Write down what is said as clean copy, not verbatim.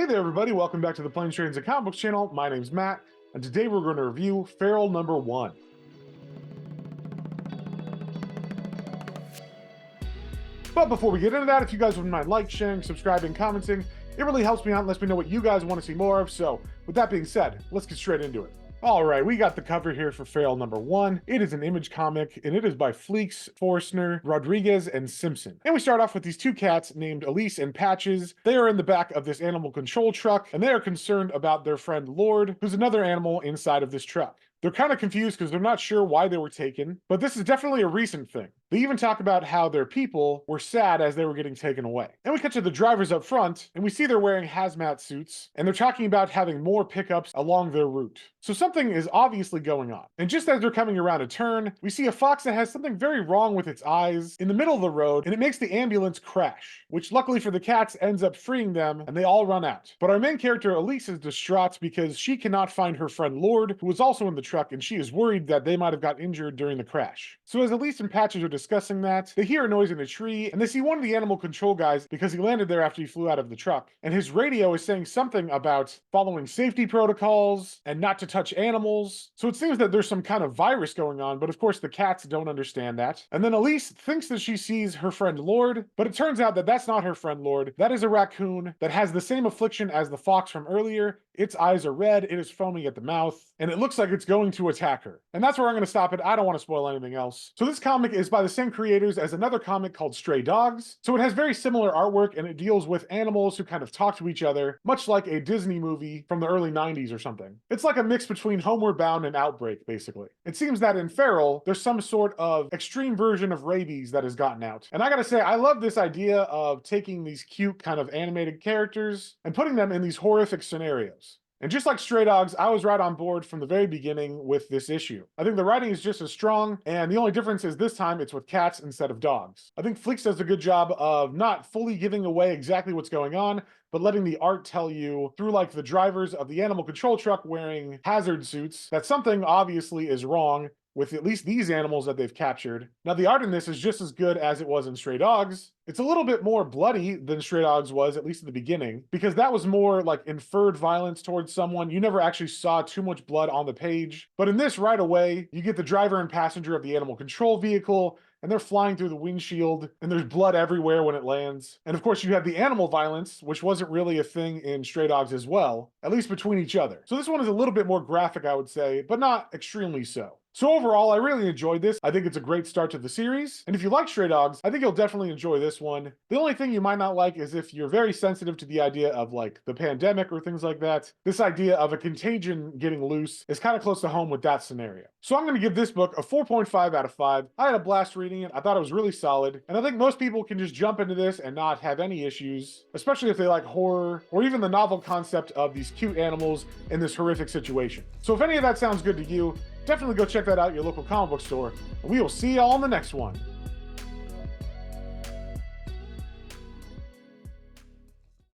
there, everybody. Welcome back to the Planes, Trains, and Comic Books channel. My name's Matt, and today we're going to review Feral #1. But before we get into that, if you guys wouldn't mind liking, sharing, subscribing, commenting, it really helps me out and lets me know what you guys want to see more of. So with that being said, let's get straight into it. All right, we got the cover here for Feral #1. It is an Image comic, and it is by Fleecs, Forstner, Rodriguez, and Simpson. And we start off with these two cats named Elise and Patches. They are in the back of this animal control truck, and they are concerned about their friend Lord, who's another animal inside of this truck. They're kind of confused because they're not sure why they were taken, but this is definitely a recent thing. They even talk about how their people were sad as they were getting taken away. And we cut to the drivers up front, and we see they're wearing hazmat suits, and they're talking about having more pickups along their route. So something is obviously going on. And just as they're coming around a turn, we see a fox that has something very wrong with its eyes in the middle of the road, and it makes the ambulance crash, which luckily for the cats ends up freeing them, and they all run out. But our main character, Elise, is distraught because she cannot find her friend Lord, who was also in the truck, and she is worried that they might have got injured during the crash. So as Elise and Patches are discussing that, they hear a noise in a tree, and they see one of the animal control guys because he landed there after he flew out of the truck. And his radio is saying something about following safety protocols and not to touch animals. So it seems that there's some kind of virus going on, but of course the cats don't understand that. And then Elise thinks that she sees her friend Lord, but it turns out that that's not her friend Lord. That is a raccoon that has the same affliction as the fox from earlier. Its eyes are red, it is foaming at the mouth, and it looks like it's going to attack her. And that's where I'm going to stop it. I don't want to spoil anything else. So this comic is by the same creators as another comic called Stray Dogs. So it has very similar artwork, and it deals with animals who kind of talk to each other, much like a Disney movie from the early 90s or something. It's like a mix between Homeward Bound and Outbreak, basically. It seems that in Feral, there's some sort of extreme version of rabies that has gotten out. And I gotta say, I love this idea of taking these cute kind of animated characters and putting them in these horrific scenarios. And just like Stray Dogs, I was right on board from the very beginning with this issue. I think the writing is just as strong, and the only difference is this time it's with cats instead of dogs. I think Fleecs does a good job of not fully giving away exactly what's going on, but letting the art tell you through like the drivers of the animal control truck wearing hazard suits that something obviously is wrong with at least these animals that they've captured. Now the art in this is just as good as it was in Stray Dogs. It's a little bit more bloody than Stray Dogs was, at least at the beginning, because that was more like inferred violence towards someone. You never actually saw too much blood on the page. But in this, right away, you get the driver and passenger of the animal control vehicle, and they're flying through the windshield, and there's blood everywhere when it lands. And of course, you have the animal violence, which wasn't really a thing in Stray Dogs as well, at least between each other. So this one is a little bit more graphic, I would say, but not extremely so. So overall, I really enjoyed this. I think it's a great start to the series. And if you like Stray Dogs, I think you'll definitely enjoy this one. The only thing you might not like is if you're very sensitive to the idea of like the pandemic or things like that. This idea of a contagion getting loose is kind of close to home with that scenario. So I'm going to give this book a 4.5 out of 5. I had a blast reading it. I thought it was really solid. And I think most people can just jump into this and not have any issues, especially if they like horror or even the novel concept of these cute animals in this horrific situation. So if any of that sounds good to you, definitely go check that out at your local comic book store, and we will see y'all in the next one.